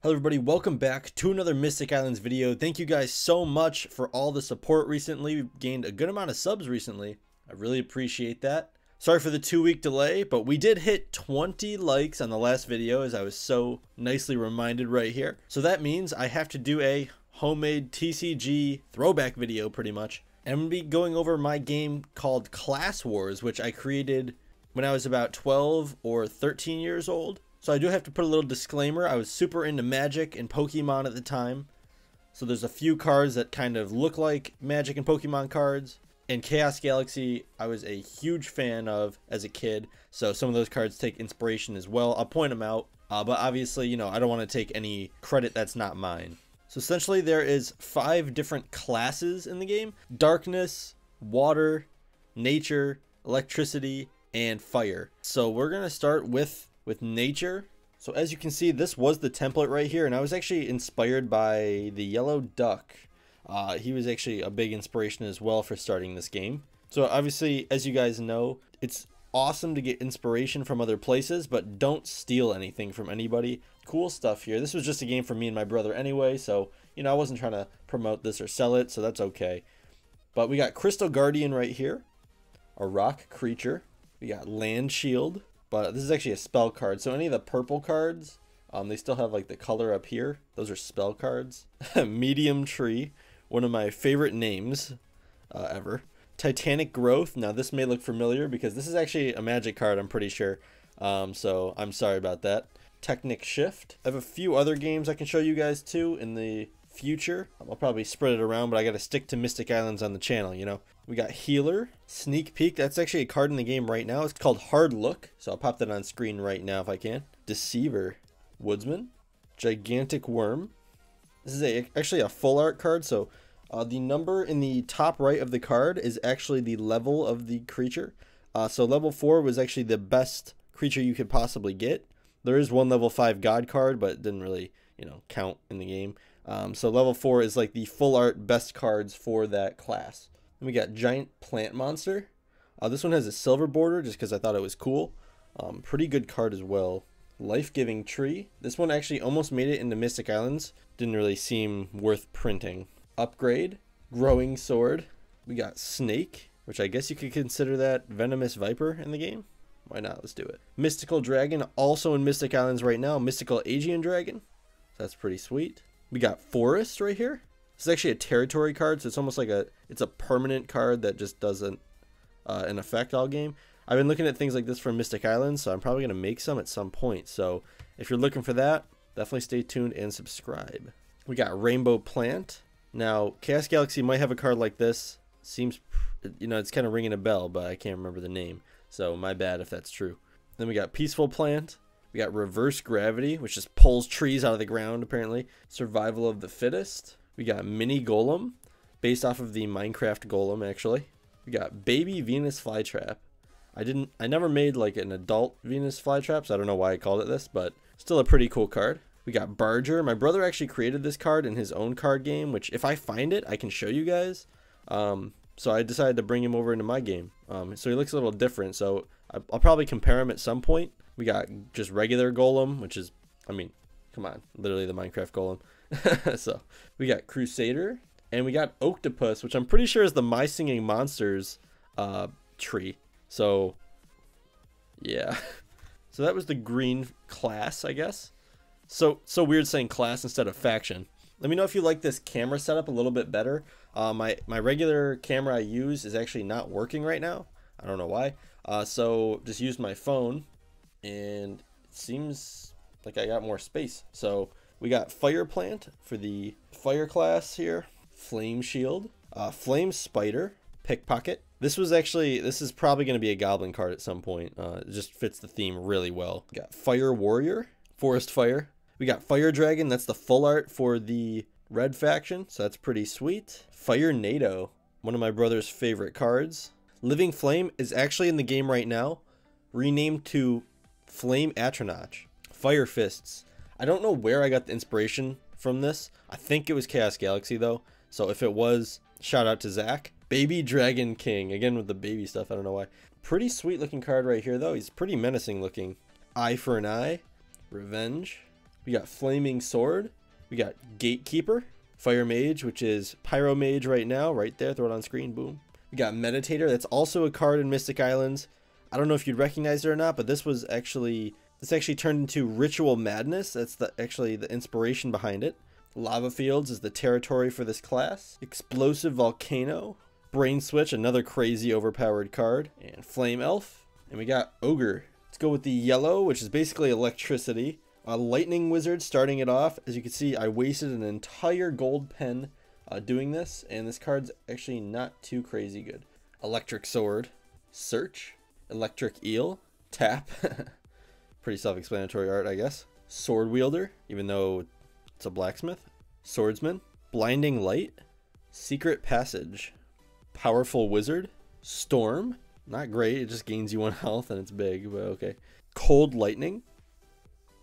Hello everybody, welcome back to another Mystic Islands video. Thank you guys so much for all the support recently. We've gained a good amount of subs recently. I really appreciate that. Sorry for the 2-week delay, but we did hit 20 likes on the last video, as I was so nicely reminded right here. So that means I have to do a homemade TCG throwback video pretty much. And I'm going to be going over my game called Class Wars, which I created when I was about 12 or 13 years old. So I do have to put a little disclaimer. I was super into Magic and Pokemon at the time. So there's a few cards that kind of look like Magic and Pokemon cards. And Chaos Galaxy, I was a huge fan of as a kid. So some of those cards take inspiration as well. I'll point them out. But obviously, you know, I don't want to take any credit that's not mine. So essentially there is 5 different classes in the game: darkness, water, nature, electricity, and fire. So we're going to start with nature. So as you can see, this was the template right here, and I was actually inspired by the yellow duck. He was actually a big inspiration as well for starting this game. So obviously, as you guys know, it's awesome to get inspiration from other places, but don't steal anything from anybody. Cool stuff here. This was just a game for me and my brother anyway, so you know, I wasn't trying to promote this or sell it, so that's okay. But we got Crystal Guardian right here, a rock creature. We got Land Shield. But this is actually a spell card. So any of the purple cards, they still have like the color up here. Those are spell cards. Medium Tree, one of my favorite names ever. Titanic Growth. Now this may look familiar because this is actually a Magic card, I'm pretty sure. So I'm sorry about that. Technic Shift. I have a few other games I can show you guys too in the future. I'll probably spread it around, but I got to stick to Mystic Islands on the channel, you know. We got Healer, Sneak Peek. That's actually a card in the game right now. It's called Hard Look, so I'll pop that on screen right now if I can. Deceiver, Woodsman, Gigantic Worm. This is actually a full art card, so the number in the top right of the card is actually the level of the creature. So level 4 was actually the best creature you could possibly get. There is one level 5 God card, but it didn't really, you know, count in the game. So level 4 is like the full art best cards for that class. Then we got Giant Plant Monster. This one has a silver border just because I thought it was cool. Pretty good card as well. Life-Giving Tree. This one actually almost made it into Mystic Islands. Didn't really seem worth printing. Upgrade. Growing Sword. We got Snake, which I guess you could consider that Venomous Viper in the game. Why not? Let's do it. Mystical Dragon, also in Mystic Islands right now. Mystical Aegean Dragon. That's pretty sweet. We got Forest right here. This is actually a territory card, so it's almost like it's a permanent card that just doesn't an effect all game. I've been looking at things like this from Mystic Islands, so I'm probably going to make some at some point. So if you're looking for that, definitely stay tuned and subscribe. We got Rainbow Plant. Now, Chaos Galaxy might have a card like this. Seems, you know, it's kind of ringing a bell, but I can't remember the name. So my bad if that's true. Then we got Peaceful Plant. We got Reverse Gravity, which just pulls trees out of the ground, apparently. Survival of the Fittest. We got Mini Golem, based off of the Minecraft Golem, actually. We got Baby Venus Flytrap. I never made like an adult Venus Flytrap, so I don't know why I called it this, but still a pretty cool card. We got Barger. My brother actually created this card in his own card game, which if I find it, I can show you guys. So I decided to bring him over into my game. So he looks a little different, so I'll probably compare him at some point. We got just regular Golem, which is, I mean, come on, literally the Minecraft Golem. So we got Crusader, and we got Octopus, which I'm pretty sure is the My Singing Monsters tree. So yeah. So that was the green class, I guess. So weird saying class instead of faction. Let me know if you like this camera setup a little bit better. My regular camera I use is actually not working right now. I don't know why. So just used my phone, and it seems like I got more space. So we got Fire Plant for the fire class here. Flame Shield. Flame Spider. Pickpocket. This is probably going to be a goblin card at some point. It just fits the theme really well. We got Fire Warrior. Forest Fire. We got Fire Dragon. That's the full art for the red faction, so that's pretty sweet. Fire NATO. One of my brother's favorite cards. Living Flame is actually in the game right now. Renamed to Flame Atronach. Fire Fists. I don't know where I got the inspiration from this. I think it was Chaos Galaxy though. So if it was, shout out to Zach. Baby Dragon King. Again with the baby stuff. I don't know why. Pretty sweet looking card right here though. He's pretty menacing looking. Eye for an Eye. Revenge. We got Flaming Sword. We got Gatekeeper. Fire Mage, which is Pyro Mage right now. Right there. Throw it on screen. Boom. We got Meditator. That's also a card in Mystic Islands. I don't know if you'd recognize it or not, but this actually turned into Ritual Madness. That's actually the inspiration behind it. Lava Fields is the territory for this class. Explosive Volcano. Brain Switch, another crazy overpowered card. And Flame Elf. And we got Ogre. Let's go with the yellow, which is basically electricity. A Lightning Wizard starting it off. As you can see, I wasted an entire gold pen doing this, and this card's actually not too crazy good. Electric Sword. Search. Electric Eel. Tap. Pretty self-explanatory art, I guess. Sword Wielder, even though it's a blacksmith. Swordsman. Blinding Light. Secret Passage. Powerful Wizard. Storm. Not great, it just gains you 1 health and it's big, but okay. Cold Lightning.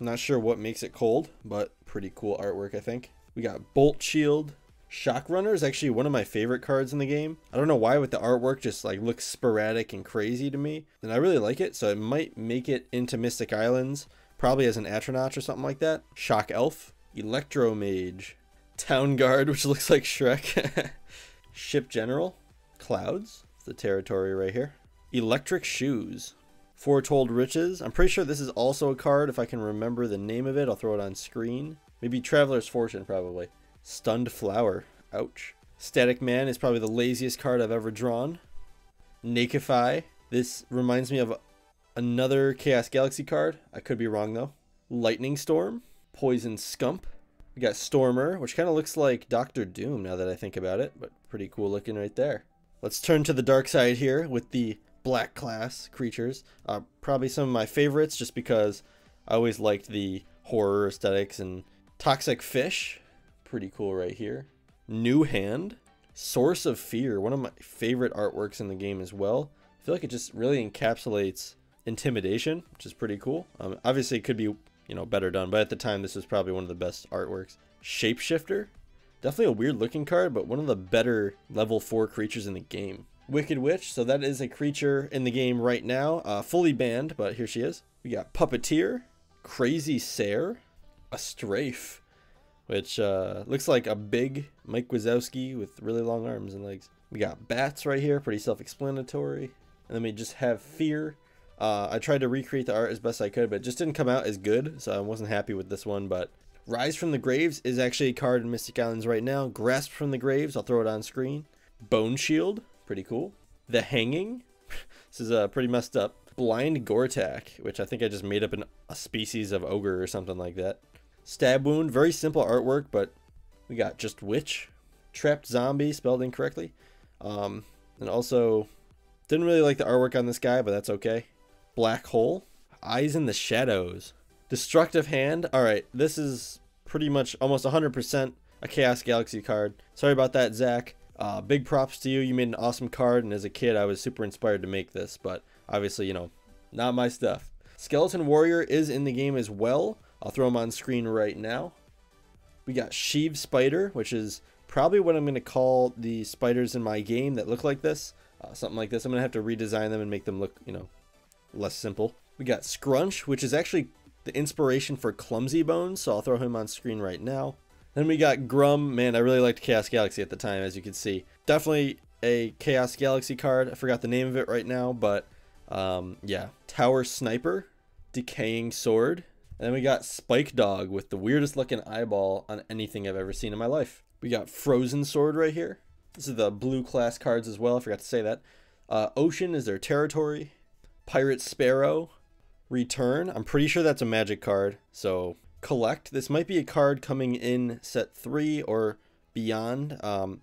Not sure what makes it cold, but pretty cool artwork, I think. We got Bolt Shield. Shock Runner is actually one of my favorite cards in the game. I don't know why, but the artwork just like looks sporadic and crazy to me. And I really like it, so it might make it into Mystic Islands, probably as an Atronach or something like that. Shock Elf. Electro Mage. Town Guard, which looks like Shrek. Ship General. Clouds. It's the territory right here. Electric Shoes. Foretold Riches. I'm pretty sure this is also a card. If I can remember the name of it, I'll throw it on screen. Maybe Traveler's Fortune, probably. Stunned Flower. Ouch. Static Man is probably the laziest card I've ever drawn. Nakify. This reminds me of another Chaos Galaxy card. I could be wrong, though. Lightning Storm. Poison Scump. We got Stormer, which kind of looks like Doctor Doom now that I think about it, but pretty cool looking right there. Let's turn to the dark side here with the black class creatures. Probably some of my favorites just because I always liked the horror aesthetics. And Toxic Fish, pretty cool right here. New Hand. Source of Fear, one of my favorite artworks in the game as well. I feel like it just really encapsulates intimidation, which is pretty cool. Obviously it could be, better done, but at the time this was probably one of the best artworks. Shapeshifter. Definitely a weird looking card, but one of the better level 4 creatures in the game. Wicked Witch, so that is a creature in the game right now. Fully banned, but here she is. We got Puppeteer. Crazy Sare. A Strafe, which looks like a big Mike Wazowski with really long arms and legs. We got Bats right here, pretty self-explanatory. And then we just have Fear. I tried to recreate the art as best I could, but it just didn't come out as good, so I wasn't happy with this one, but Rise from the Graves is actually a card in Mystic Islands right now. Grasp from the Graves, I'll throw it on screen. Bone Shield, pretty cool. The Hanging, this is pretty messed up. Blind Gortak, which I think I just made up a species of ogre or something like that. Stab Wound, very simple artwork, but we got just Witch. Trapped Zombie, spelled incorrectly. And also, didn't really like the artwork on this guy, but that's okay. Black Hole. Eyes in the Shadows. Destructive Hand. Alright, this is pretty much almost 100% a Chaos Galaxy card. Sorry about that, Zach. Big props to you. You made an awesome card, and as a kid, I was super inspired to make this, but obviously, not my stuff. Skeleton Warrior is in the game as well. I'll throw him on screen right now. We got Sheev Spider, which is probably what I'm going to call the spiders in my game that look like this. Something like this. I'm going to have to redesign them and make them look, less simple. We got Scrunch, which is actually the inspiration for Clumsy Bones, so I'll throw him on screen right now. Then we got Grum. Man, I really liked Chaos Galaxy at the time, as you can see. Definitely a Chaos Galaxy card. I forgot the name of it right now, but yeah. Tower Sniper, Decaying Sword, and then we got Spike Dog with the weirdest looking eyeball on anything I've ever seen in my life. We got Frozen Sword right here. This is the blue class cards as well. I forgot to say that. Ocean is their territory. Pirate Sparrow. Return. I'm pretty sure that's a magic card. So collect. This might be a card coming in set 3 or beyond.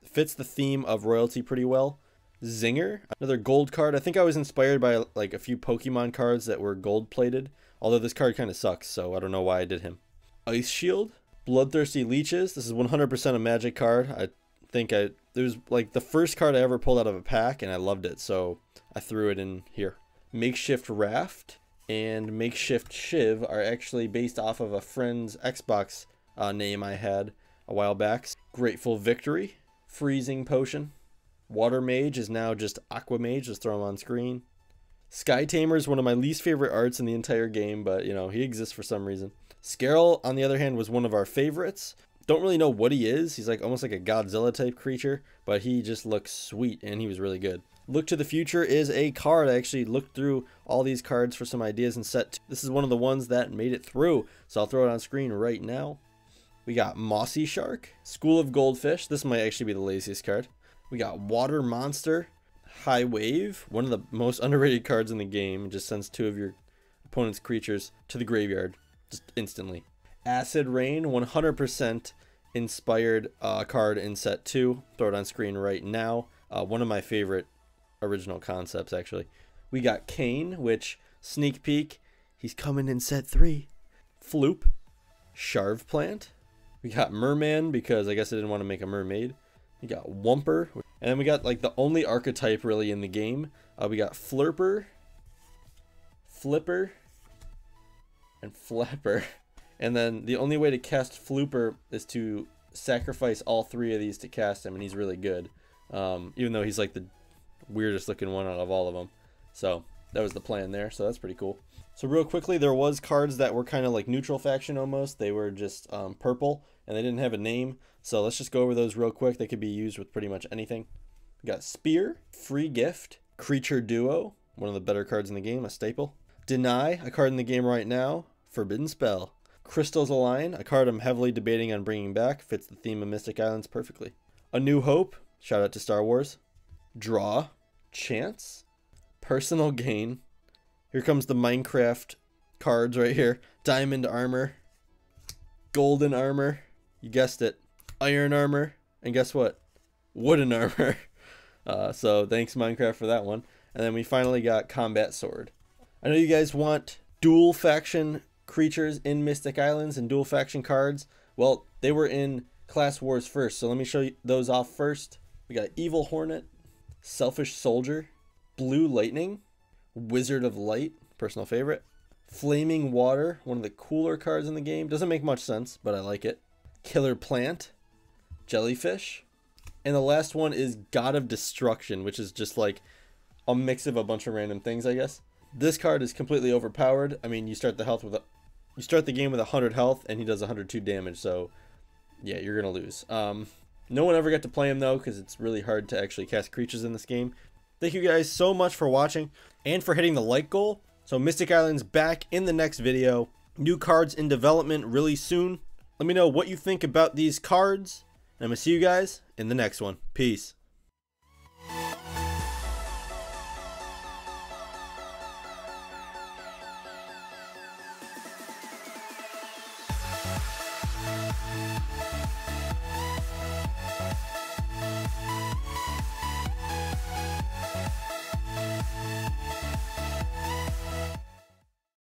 Fits the theme of royalty pretty well. Zinger. Another gold card. I think I was inspired by like a few Pokemon cards that were gold plated. Although this card kind of sucks, so I don't know why I did him. Ice Shield. Bloodthirsty Leeches. This is 100% a magic card. I think it was like the first card I ever pulled out of a pack, and I loved it, so I threw it in here. Makeshift Raft and Makeshift Shiv are actually based off of a friend's Xbox name I had a while back. Grateful Victory. Freezing Potion. Water Mage is now just Aqua Mage. Just throw him on screen. Sky Tamer is one of my least favorite arts in the entire game, but he exists for some reason. Scaril, on the other hand, was one of our favorites. Don't really know what he is. He's like almost like a Godzilla type creature, but he just looks sweet and he was really good. Look to the Future is a card. I actually looked through all these cards for some ideas in set 2. This is one of the ones that made it through, so I'll throw it on screen right now. We got Mossy Shark, School of Goldfish. This might actually be the laziest card. We got Water Monster, High Wave, one of the most underrated cards in the game. It just sends 2 of your opponent's creatures to the graveyard just instantly. Acid Rain, 100% inspired card in set 2. Throw it on screen right now. One of my favorite original concepts, actually. We got Kane, which, sneak peek, he's coming in set 3. Floop, Sharv Plant. We got Merman, because I guess I didn't want to make a mermaid. We got Wumper, and then we got like the only archetype really in the game. We got Flurper, Flipper, and Flapper. And then the only way to cast Flooper is to sacrifice all 3 of these to cast him, and he's really good. Even though he's like the weirdest looking one out of all of them. So that was the plan there, so that's pretty cool. So real quickly, there was cards that were kind of like neutral faction almost. They were just purple, and they didn't have a name. So let's just go over those real quick. They could be used with pretty much anything. We got Spear, Free Gift, Creature Duo, one of the better cards in the game, a staple. Deny, a card in the game right now. Forbidden Spell. Crystals Align, a card I'm heavily debating on bringing back. Fits the theme of Mystic Islands perfectly. A New Hope, shout out to Star Wars. Draw, Chance, Personal Gain. Here comes the Minecraft cards right here. Diamond Armor, Golden Armor, you guessed it, Iron Armor, and guess what? Wooden Armor. So thanks Minecraft for that one. And then we finally got Combat Sword. I know you guys want dual faction creatures in Mystic Islands and dual faction cards. Well, they were in Class Wars first, so let me show you those off first. We got Evil Hornet, Selfish Soldier, Blue Lightning, Wizard of Light, personal favorite, Flaming Water, one of the cooler cards in the game. Doesn't make much sense, but I like it. Killer Plant, Jellyfish, and the last one is God of Destruction, which is just like a mix of a bunch of random things, I guess. This card is completely overpowered. I mean, you start the game with 100 health, and he does 102 damage, so yeah, you're gonna lose. No one ever got to play him though, because it's really hard to actually cast creatures in this game. Thank you guys so much for watching and for hitting the like goal. So Mystic Islands back in the next video. New cards in development really soon. Let me know what you think about these cards. And I'm gonna see you guys in the next one. Peace.